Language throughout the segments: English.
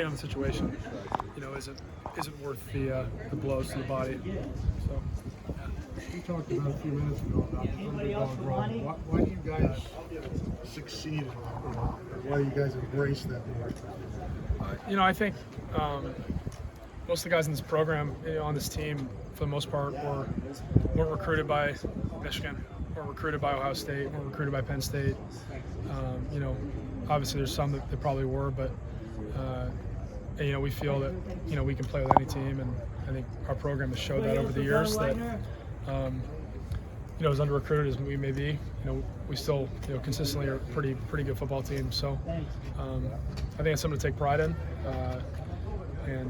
On the situation, isn't worth the blows to the body. So, We talked about a few minutes ago about the underdog role. Why do you guys succeed? Why do you guys embrace that more? I think most of the guys in this program, on this team, for the most part, weren't recruited by Michigan, weren't recruited by Ohio State, weren't recruited by Penn State. Obviously there's some that probably were, but we feel that we can play with any team, and I think our program has showed that over the years that as under-recruited as we may be, we still consistently are a pretty good football team. So I think it's something to take pride in,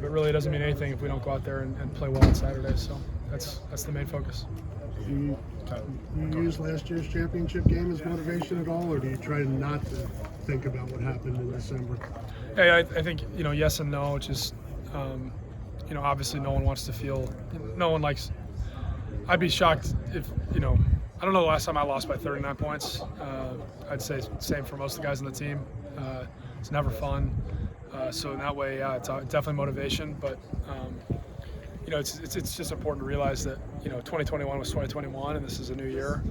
but really it doesn't mean anything if we don't go out there and play well on Saturday. So that's the main focus. Do you use last year's championship game as motivation at all, or do you try not to think about what happened in December? Yeah, I think yes and no. It's just obviously no one wants to feel. No one likes. I'd be shocked if I don't know the last time I lost by 39 points. I'd say same for most of the guys on the team. It's never fun. So in that way, yeah, it's definitely motivation. But it's just important to realize that 2021 was 2021, and this is a new year.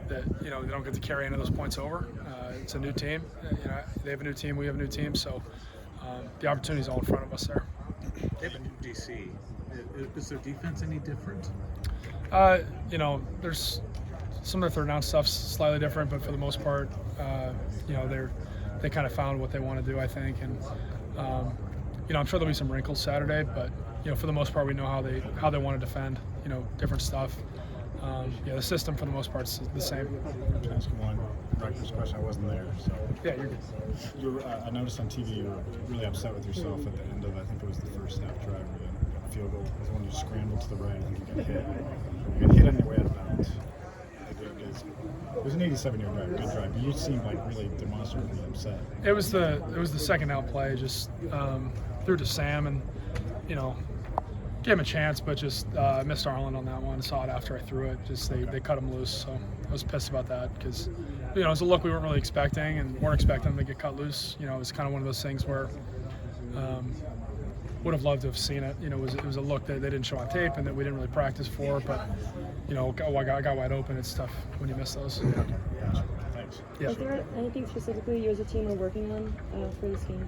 That they don't get to carry any of those points over. It's a new team. They have a new team. We have a new team. So the opportunity is all in front of us there. They have a new DC. Is their defense any different? There's some of their third down stuff's slightly different, but for the most part, they kind of found what they want to do, I think. And I'm sure there'll be some wrinkles Saturday, but for the most part, we know how they want to defend. Different stuff. The system for the most part is the same. I'm going to ask you one Rutgers question. I wasn't there, so yeah, you're good. I noticed on TV you were really upset with yourself at the end of, I think it was the first half drive where you got a field goal. It was when you scrambled to the right. I think you got hit. You got hit on your way out of bounds. It was an 87-yard drive, good drive. But you seemed like really demonstrably upset. It was the second down play. Just threw to Sam and gave him a chance, but just missed Arlen on that one. Saw it after I threw it. Just they cut him loose, so I was pissed about that because it was a look we weren't really expecting and weren't expecting him to get cut loose. It was kind of one of those things where would have loved to have seen it. It was a look that they didn't show on tape and that we didn't really practice for, but I got wide open. It's tough when you miss those. Thanks. Yeah. Is there anything specifically you as a team are working on for this game?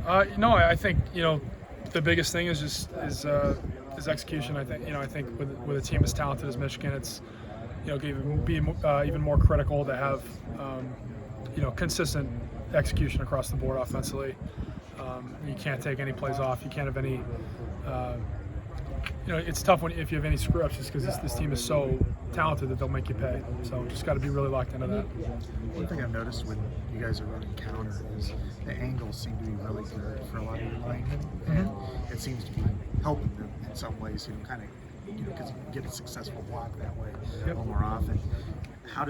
I think the biggest thing is execution. I think with a team as talented as Michigan, it's be even more critical to have consistent execution across the board offensively. You can't take any plays off. You can't have any. It's tough if you have any screw-ups, just because this team is so talented that they'll make you pay. So just got to be really locked into that. One thing I've noticed when you guys are running counter is the angles seem to be really good for a lot of your linemen, and it seems to be helping them in some ways. Kind of, because you can get a successful block that way a little more often. How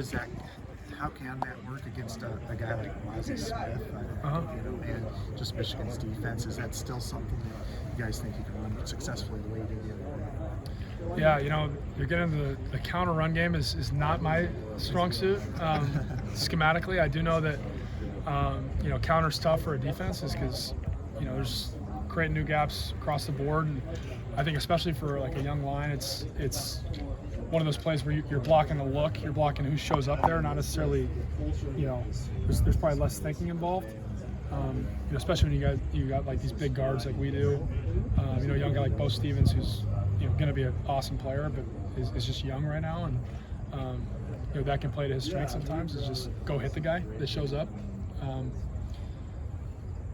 can that work against a guy like Mozzie Smith? And just Michigan's defense, is that still something that you guys think you can run successfully late in the game? Yeah, you're getting the counter run game is not my strong suit. Schematically, I do know that counter's tough for a defense, is because there's creating new gaps across the board, and I think especially for like a young line, it's one of those plays where you're blocking a look, you're blocking who shows up there, not necessarily, there's probably less thinking involved. Especially when you got like these big guards like we do. A young guy like Bo Stevens, who's going to be an awesome player, but is just young right now, and that can play to his strength sometimes. Is just go hit the guy that shows up.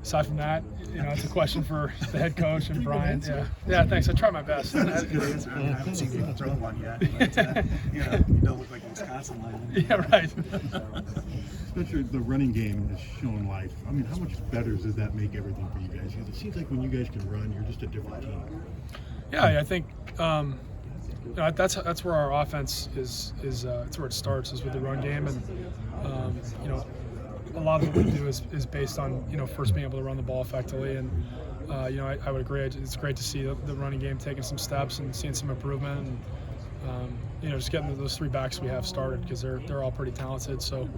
Aside from that, it's a question for the head coach and Brian. Yeah, thanks. I try my best. That's a good answer. I haven't seen you throw one yet, but you don't look like a Wisconsin lineman. Yeah, right. Spencer, the running game has shown life. I mean, how much better does that make everything for you guys? It seems like when you guys can run, you're just a different team. Yeah, I think that's where our offense is. That's where it starts, is with the run game, and a lot of what we do is based on first being able to run the ball effectively, and I would agree. It's great to see the running game taking some steps and seeing some improvement. And, just getting those 3 backs we have started, because they're all pretty talented. So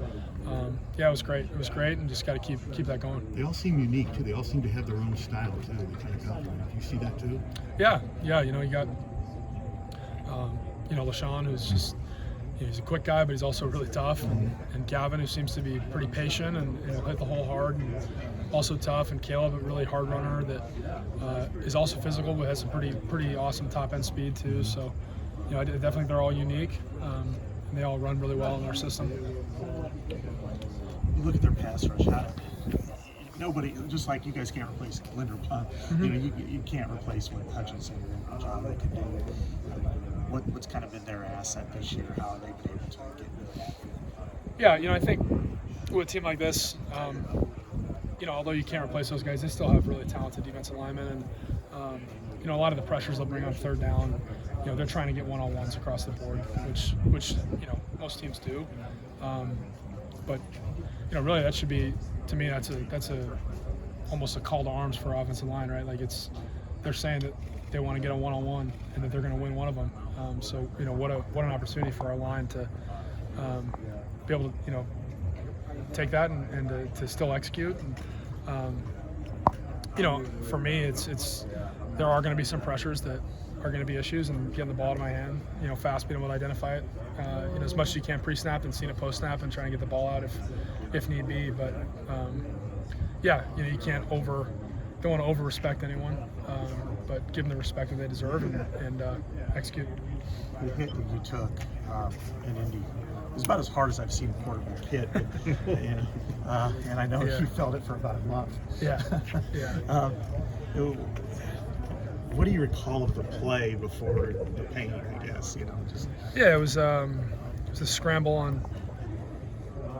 yeah, it was great. It was great, and just got to keep that going. They all seem unique too. They all seem to have their own style too. They kind of complement. Do you see that too? Yeah. You got LaShawn, who's just he's a quick guy, but he's also really tough, and Gavin, who seems to be pretty patient and he'll hit the hole hard, and also tough, and Caleb, a really hard runner that is also physical but has some pretty awesome top end speed too. So I definitely think they're all unique, and they all run really well in our system. You look at their pass rush. Nobody, just like you guys can't replace Linderbaum. You can't replace what Hutchinson and John they can do. What's kind of been their asset this year? How have they been able to get into the backfield? Yeah, I think with a team like this, although you can't replace those guys, they still have really talented defensive linemen, and a lot of the pressures they'll bring on 3rd down, they're trying to get one-on-ones across the board, which most teams do. But really that should be, to me, that's almost a call to arms for our offensive line, right? Like they're saying that they want to get a one-on-one and that they're going to win one of them. So what an opportunity for our line to be able to take that and to still execute. And, for me, it's there are going to be some pressures that are going to be issues, and getting the ball to my hand, fast, being want to identify it, as much as you can pre-snap and seeing it post-snap and trying to get the ball out if need be. But you can't don't want to over-respect anyone, but give them the respect that they deserve and execute. The hit that you took in Indy, it was about as hard as I've seen a quarterback hit, and I know you felt it for about a month. Yeah. What do you recall of the play before the pain? I guess Yeah, it was a scramble on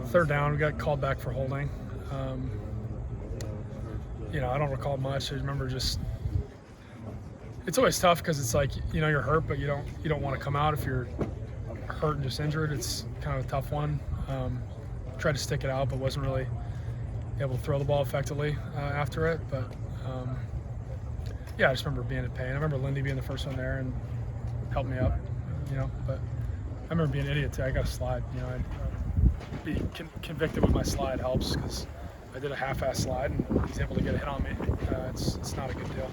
3rd down. We got called back for holding. I don't recall much. I remember just it's always tough because it's like you're hurt, but you don't want to come out if you're hurt and just injured. It's kind of a tough one. Tried to stick it out, but wasn't really able to throw the ball effectively after it. But I just remember being in pain. I remember Lindy being the first one there and helped me up. But I remember being an idiot too. I got a slide. I'd be convicted with my slide helps because I did a half-ass slide and he's able to get a hit on me. It's not a good deal.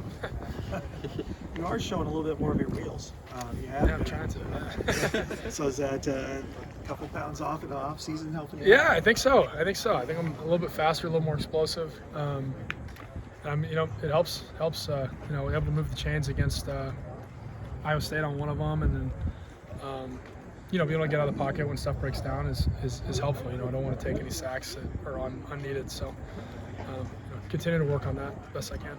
You are showing a little bit more of your wheels. I'm trying to. So is that a couple pounds off in the off season helping you? Yeah, I think so. I think I'm a little bit faster, a little more explosive. It helps. Able to move the chains against Iowa State on one of them, and then being able to get out of the pocket when stuff breaks down is helpful. I don't want to take any sacks that are unneeded. So continue to work on that best I can.